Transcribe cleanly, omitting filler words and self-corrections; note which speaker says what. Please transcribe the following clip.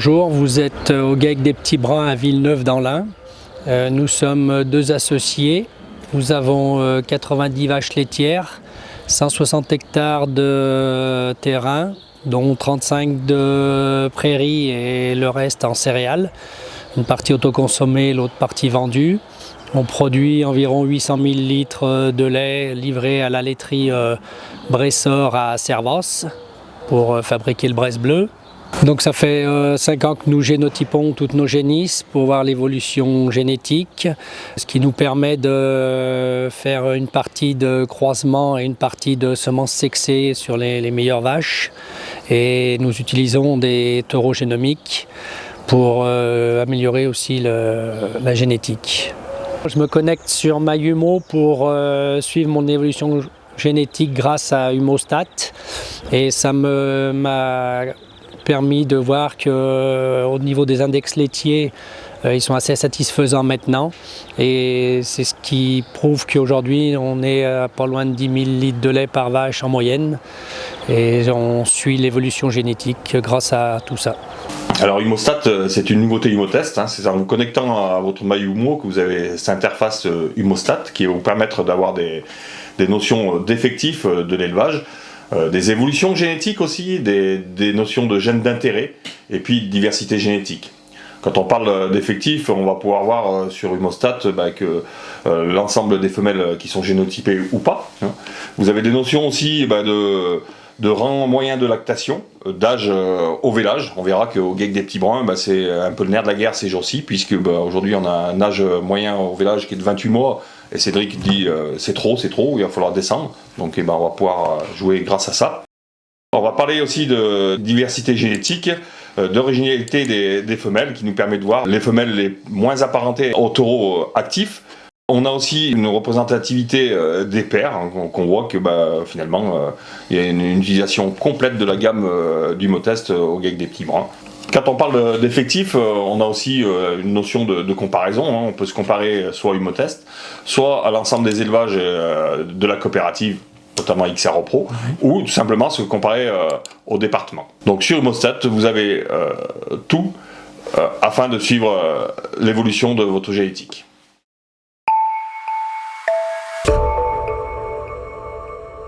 Speaker 1: Bonjour, vous êtes au GEC des Petits Brins à Villeneuve dans l'Ain. Nous sommes deux associés. Nous avons 90 vaches laitières, 160 hectares de terrain, dont 35 de prairies et le reste en céréales. Une partie autoconsommée, l'autre partie vendue. On produit environ 800 000 litres de lait livré à la laiterie Bressor à Servas pour fabriquer le Bresse bleu. Donc ça fait 5 ans que nous génotypons toutes nos génisses pour voir l'évolution génétique, ce qui nous permet de faire une partie de croisement et une partie de semences sexées sur les meilleures vaches. Et nous utilisons des taureaux génomiques pour améliorer aussi la génétique. Je me connecte sur MyHumo pour suivre mon évolution génétique grâce à Humostat et ça m'a permis de voir qu'au niveau des index laitiers, ils sont assez satisfaisants maintenant. Et c'est ce qui prouve qu'aujourd'hui, on est à pas loin de 10 000 litres de lait par vache en moyenne. Et on suit l'évolution génétique grâce à tout ça.
Speaker 2: Alors Humostat, c'est une nouveauté Humotest, c'est en vous connectant à votre MyHumo que vous avez cette interface Humostat qui va vous permettre d'avoir des notions d'effectifs de l'élevage, des évolutions génétiques aussi, des notions de gènes d'intérêt et puis de diversité génétique. Quand on parle d'effectifs, on va pouvoir voir sur Humostat que l'ensemble des femelles qui sont génotypées ou pas. Vous avez des notions aussi de rang moyen de lactation, d'âge au vélage. On verra qu'au GEC des Petits Brins, c'est un peu le nerf de la guerre ces jours-ci, puisque aujourd'hui on a un âge moyen au vélage qui est de 28 mois, et Cédric dit c'est trop, il va falloir descendre. Donc on va pouvoir jouer grâce à ça. On va parler aussi de diversité génétique, d'originalité des femelles, qui nous permet de voir les femelles les moins apparentées aux taureaux actifs. On a aussi une représentativité des paires, qu'on voit que finalement il y a une utilisation complète de la gamme du Humotest au GEC des Petits Brins. Quand on parle d'effectifs, on a aussi une notion de comparaison. On peut se comparer soit au Humotest, soit à l'ensemble des élevages de la coopérative, notamment XRO Pro, ou tout simplement se comparer au département. Donc sur Humostat, vous avez tout afin de suivre l'évolution de votre génétique.